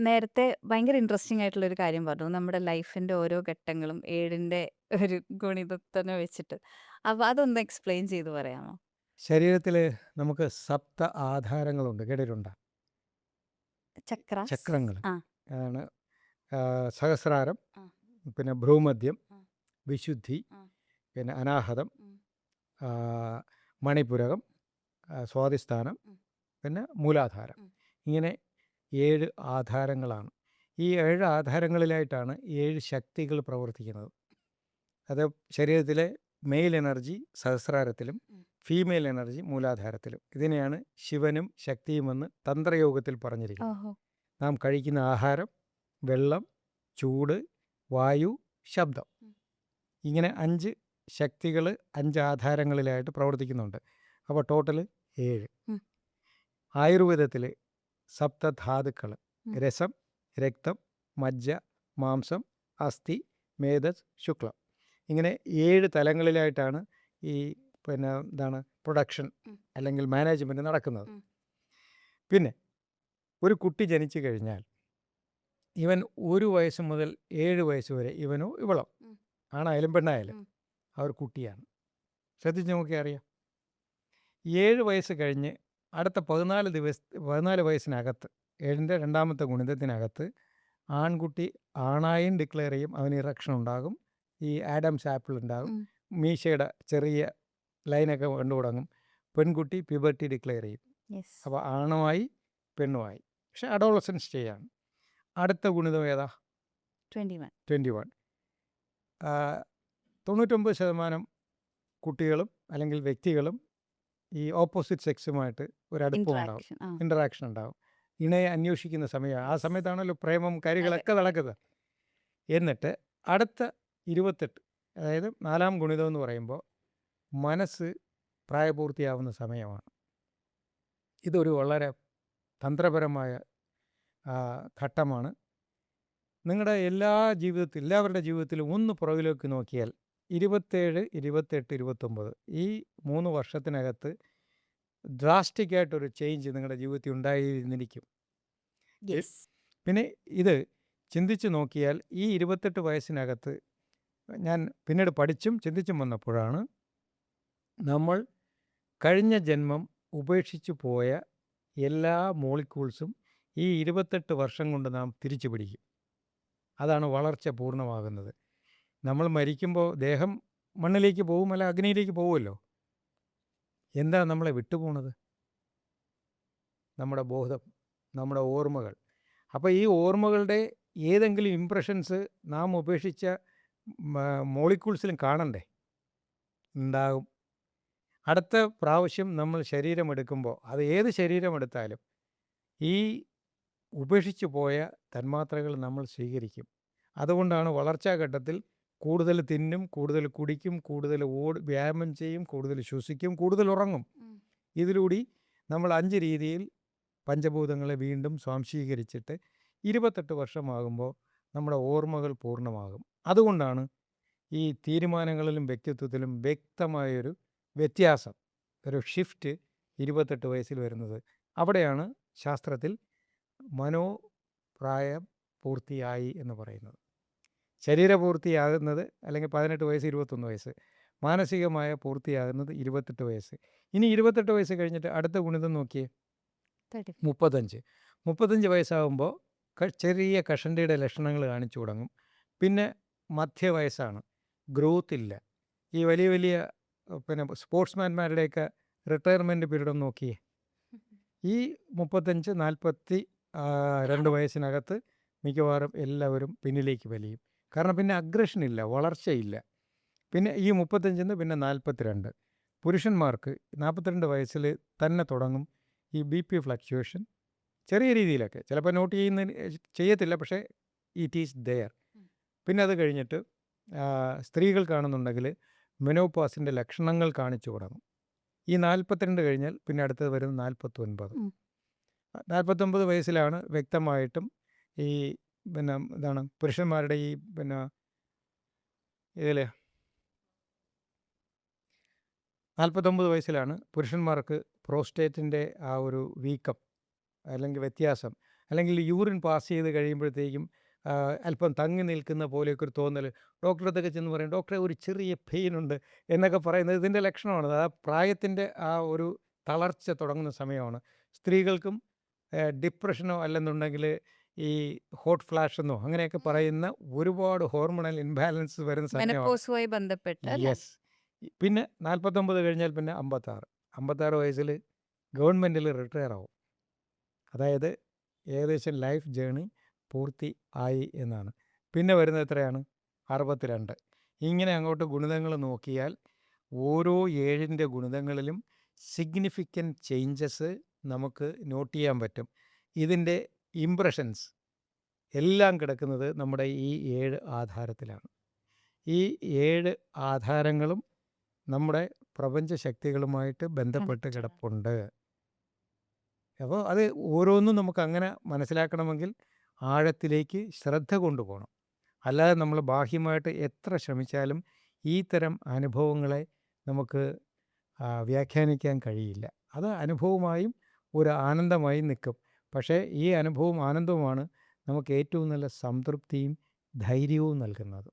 നേരത്തെ ഭയങ്കര ഇൻട്രസ്റ്റിംഗ് ആയിട്ടുള്ളൊരു കാര്യം പറഞ്ഞു. നമ്മുടെ ലൈഫിന്റെ ഓരോ ഘട്ടങ്ങളും 7ന്റെ ഒരു ഗുണിതത്തിനെ വെച്ചിട്ട്. അപ്പൊ അതൊന്ന് എക്സ്പ്ലെയിൻ ചെയ്ത് പറയാമോ? ശരീരത്തിൽ നമുക്ക് സപ്ത ആധാരങ്ങളുണ്ട്, കേട്ടിട്ടുണ്ടോ? ചക്രാസ്? ചക്രങ്ങൾ. ആ. അതാണ് സഹസ്രാരം, ആ. പിന്നെ ഭ്രൂമധ്യം, ആ. വിശുദ്ധി, ആ. പിന്നെ അനാഹതം, ഉം. ആ, മണിപുരകം, സ്വാധിസ്ഥാനം, ഉം. പിന്നെ മൂലാധാരം. ഉം. ഇങ്ങനെ 7 ആധാരങ്ങളാണ്. ഈ 7 ആധാരങ്ങളിലായിട്ടാണ് 7 ശക്തികൾ പ്രവർത്തിക്കുന്നത്. അത് ശരീരത്തിലെ മെയിൽ എനർജി സഹസ്രാരത്തിലും ഉം. ഫീമെയിൽ എനർജി മൂലാധാരത്തിലും. ഇതിനെയാണ് ശിവനും ശക്തിയുമെന്ന് തന്ത്രയോഗത്തിൽ പറഞ്ഞിരിക്കുന്നത്. ഓഹോ. നാം കഴിക്കുന്ന ആഹാരം, വെള്ളം, ചൂട്, വായു, ശബ്ദം, ഉം. ഇങ്ങനെ 5 ശക്തികൾ 5 ആധാരങ്ങളിലായിട്ട് പ്രവർത്തിക്കുന്നുണ്ട്. അപ്പോൾ ടോട്ടൽ 7. ഉം. ആയുർവേദത്തിൽ സപ്തധാതുക്കൾ: ഉം. രസം, രക്തം, മജ്ജ, മാംസം, അസ്ഥി, മേധസ്, ശുക്ലം. ഇങ്ങനെ 7 തലങ്ങളിലായിട്ടാണ് ഈ എന്താണ് പ്രൊഡക്ഷൻ ഉം. അല്ലെങ്കിൽ മാനേജ്മെൻറ്റ് നടക്കുന്നത്. ഉം. പിന്നെ ഒരു കുട്ടി ജനിച്ചു കഴിഞ്ഞാൽ ഇവൻ 1 വയസ്സ് മുതൽ 7 വയസ്സ് വരെ ഇവനോ ഇവളോ ഉം. ആണായാലും പെണ്ണായാലും ഉം. അവർ കുട്ടിയാണ്. ശ്രദ്ധിച്ച് നോക്കിയാൽ അറിയാം. 7 വയസ്സ് കഴിഞ്ഞ് അടുത്ത 14 വയസ്സിനകത്ത് 7ൻ്റെ രണ്ടാമത്തെ ഗുണിതത്തിനകത്ത് ആൺകുട്ടി ആണായും ഡിക്ലെയർ ചെയ്യും. അവന് ഇറക്ഷൻ ഉണ്ടാകും, ഈ ആഡംസ് ആപ്പിൾ ഉണ്ടാകും, ഉം. മീശയുടെ ചെറിയ ലൈനൊക്കെ കണ്ടു തുടങ്ങും. പെൺകുട്ടി പ്യൂബർട്ടി ഡിക്ലെയർ ചെയ്യും. യെസ്. അപ്പോൾ ആണുമായി പെണ്ണുമായി. പക്ഷെ അഡോളസൻസ് ചെയ്യാണ്. അടുത്ത ഗുണിതം ഏതാ? 21. 21. 99% കുട്ടികളും അല്ലെങ്കിൽ വ്യക്തികളും ഈ ഓപ്പോസിറ്റ് സെക്സുമായിട്ട് ഒരു അടുപ്പം ഉണ്ടാകും, ഇന്ററാക്ഷൻ. ആ. ഇൻ്ററാക്ഷൻ ഉണ്ടാകും. ഇണയെ അന്വേഷിക്കുന്ന സമയമാണ്. ആ യെസ്. സമയത്താണല്ലോ പ്രേമം അതെ. കാര്യങ്ങളൊക്കെ നടക്കുന്നത്. എന്നിട്ട് അടുത്ത 28, അതായത് 4-ാം ഗുണിതം എന്ന് പറയുമ്പോൾ മനസ്സ് പ്രായപൂർത്തിയാവുന്ന സമയമാണ്. ഇതൊരു വളരെ തന്ത്രപരമായ ഘട്ടമാണ്. നിങ്ങളുടെ എല്ലാവരുടെ ജീവിതത്തിലും ഒന്ന് പുറകിലേക്ക് നോക്കിയാൽ 27, 28, 29 ഈ 3 വർഷത്തിനകത്ത് ഡ്രാസ്റ്റിക് ആയിട്ടൊരു ചേഞ്ച് നിങ്ങളുടെ ജീവിതത്തിൽ ഉണ്ടായിരുന്നിരിക്കും. യെസ്. പിന്നെ ഇത് ചിന്തിച്ച് നോക്കിയാൽ ഈ 28 വയസ്സിനകത്ത് ഞാൻ പിന്നീട് പഠിച്ചും ചിന്തിച്ചും വന്നപ്പോഴാണ് നമ്മൾ കഴിഞ്ഞ ജന്മം ഉപേക്ഷിച്ചു പോയ എല്ലാ മോളിക്യൂൾസും ഈ 28 വർഷം കൊണ്ട് നാം തിരിച്ചു പിടിക്കും. അതാണ് വളർച്ച പൂർണ്ണമാകുന്നത്. നമ്മൾ മരിക്കുമ്പോൾ ദേഹം മണ്ണിലേക്ക് പോകും, അല്ല അഗ്നിയിലേക്ക് പോകുമല്ലോ. എന്താ നമ്മളെ വിട്ടുപോണത്? നമ്മുടെ ബോധം, നമ്മുടെ ഓർമ്മകൾ. അപ്പോൾ ഈ ഓർമ്മകളുടെ ഏതെങ്കിലും ഇംപ്രഷൻസ് നാം ഉപേക്ഷിച്ച മോളിക്യൂൾസിലും കാണണ്ടേ? ഉണ്ടാകും. അടുത്ത പ്രാവശ്യം നമ്മൾ ശരീരമെടുക്കുമ്പോൾ, അത് ഏത് ശരീരമെടുത്താലും ഈ ഉപേക്ഷിച്ചു പോയ തന്മാത്രകൾ നമ്മൾ സ്വീകരിക്കും. അതുകൊണ്ടാണ് വളർച്ചാഘട്ടത്തിൽ കൂടുതൽ തിന്നും, കൂടുതൽ കുടിക്കും, കൂടുതൽ വ്യായാമം ചെയ്യും, കൂടുതൽ ശ്വസിക്കും, കൂടുതൽ ഉറങ്ങും. ഉം. ഇതിലൂടെ നമ്മൾ 5 രീതിയിൽ പഞ്ചഭൂതങ്ങളെ വീണ്ടും സ്വാംശീകരിച്ചിട്ട് 28 വർഷമാകുമ്പോൾ നമ്മുടെ ഓർമ്മകൾ പൂർണ്ണമാകും. അതുകൊണ്ടാണ് ഈ തീരുമാനങ്ങളിലും വ്യക്തിത്വത്തിലും വ്യക്തമായൊരു വ്യത്യാസം, ഒരു ഷിഫ്റ്റ് 28 വയസ്സിൽ വരുന്നത്. അവിടെയാണ് ശാസ്ത്രത്തിൽ മനോപ്രായം പൂർത്തിയായി എന്ന് പറയുന്നത്. ശരീരപൂർത്തിയാകുന്നത് അല്ലെങ്കിൽ 18 വയസ്സ്, 21 വയസ്സ്. മാനസികമായ പൂർത്തിയാകുന്നത് 28 വയസ്സ്. ഇനി 28 വയസ്സ് കഴിഞ്ഞിട്ട് അടുത്ത ഗുണിതം നോക്കിയേ, 35. 35 വയസ്സാകുമ്പോൾ ചെറിയ കഷണ്ടിയുടെ ലക്ഷണങ്ങൾ കാണിച്ചു തുടങ്ങും. പിന്നെ മധ്യവയസ്സാണ്, ഗ്രോത്ത് ഇല്ല. ഈ വലിയ വലിയ സ്പോർട്സ്മാൻമാരുടെയൊക്കെ റിട്ടയർമെൻറ്റ് പീരീഡ് ഒന്ന് നോക്കിയേ. ഈ 35, 42 വയസ്സിനകത്ത് മിക്കവാറും എല്ലാവരും പിന്നിലേക്ക് വലിയും. കാരണം പിന്നെ അഗ്രഷൻ ഇല്ല, വളർച്ചയില്ല. പിന്നെ ഈ 35 പിന്നെ 42. പുരുഷന്മാർക്ക് 42 വയസ്സിൽ തന്നെ തുടങ്ങും ഈ BP ഫ്ലക്ച്വേഷൻ, ചെറിയ രീതിയിലൊക്കെ. ചിലപ്പോൾ നോട്ട് ചെയ്യത്തില്ല, പക്ഷേ ഇറ്റ് ഈസ് ദെയർ. പിന്നെ അത് കഴിഞ്ഞിട്ട് സ്ത്രീകൾക്കാണെന്നുണ്ടെങ്കിൽ മെനോപോസിൻ്റെ ലക്ഷണങ്ങൾ കാണിച്ചു തുടങ്ങും. ഈ 42 കഴിഞ്ഞാൽ പിന്നെ അടുത്തത് വരുന്നത് 49. 49 വയസ്സിലാണ് വ്യക്തമായിട്ടും ഈ ഇതാണ് പുരുഷന്മാരുടെ ഈ ഇതിൽ 49 വയസ്സിലാണ് പുരുഷന്മാർക്ക് പ്രോസ്റ്റേറ്റിൻ്റെ ആ ഒരു വീക്കം അല്ലെങ്കിൽ വ്യത്യാസം, അല്ലെങ്കിൽ യൂറിൻ പാസ് ചെയ്ത് കഴിയുമ്പോഴത്തേക്കും അല്പം തങ്ങി നിൽക്കുന്ന പോലെയൊക്കെ ഒരു തോന്നൽ. ഡോക്ടറെ അടുത്തൊക്കെ ചെന്ന് പറയും, "ഡോക്ടറെ ഒരു ചെറിയ പെയിനുണ്ട്" എന്നൊക്കെ പറയുന്നത് ഇതിൻ്റെ ലക്ഷണമാണ്. ആ പ്രായത്തിൻ്റെ ആ ഒരു തളർച്ച തുടങ്ങുന്ന സമയമാണ്. സ്ത്രീകൾക്കും ഡിപ്രഷനോ അല്ലെന്നുണ്ടെങ്കിൽ ഈ ഹോട്ട് ഫ്ലാഷ് എന്നോ അങ്ങനെയൊക്കെ പറയുന്ന ഒരുപാട് ഹോർമോണൽ ഇംബാലൻസ് വരുന്ന സമയമാണ്. മെനപ്പോസുമായി ബന്ധപ്പെട്ട് അല്ലേ? യെസ്. പിന്നെ 49 കഴിഞ്ഞാൽ പിന്നെ 56. 56 വയസ്സിൽ ഗവൺമെൻറ്റിൽ റിട്ടയർ ആവും. അതായത് ഏകദേശം ലൈഫ് ജേണി പൂർത്തി ആയി എന്നാണ്. പിന്നെ വരുന്നത് എത്രയാണ്? 62. ഇങ്ങനെ അങ്ങോട്ട് ഗുണിതങ്ങൾ നോക്കിയാൽ ഓരോ 7ൻ്റെ ഗുണിതങ്ങളിലും സിഗ്നിഫിക്കൻറ്റ് ചേഞ്ചസ് നമുക്ക് നോട്ട് ചെയ്യാൻ പറ്റും. ഇതിൻ്റെ ഇംപ്രഷൻസ് എല്ലാം കിടക്കുന്നത് നമ്മുടെ ഈ 7 ആധാരത്തിലാണ്. ഈ 7 ആധാരങ്ങളും നമ്മുടെ പ്രപഞ്ച ശക്തികളുമായിട്ട് ബന്ധപ്പെട്ട് കണക്റ്റ്. കിടപ്പുണ്ട്. അപ്പോൾ അത് ഓരോന്നും നമുക്ക് അങ്ങനെ മനസ്സിലാക്കണമെങ്കിൽ ആഴത്തിലേക്ക് ശ്രദ്ധ കൊണ്ടുപോകണം. അല്ലാതെ നമ്മൾ ബാഹ്യമായിട്ട് എത്ര ശ്രമിച്ചാലും ഈ തരം അനുഭവങ്ങളെ നമുക്ക് വ്യാഖ്യാനിക്കാൻ കഴിയില്ല. അത് അനുഭവമായും ഒരു ആനന്ദമായും നിൽക്കും. പക്ഷേ ഈ അനുഭവവും ആനന്ദവുമാണ് നമുക്ക് ഏറ്റവും നല്ല സംതൃപ്തിയും ധൈര്യവും നൽകുന്നത്.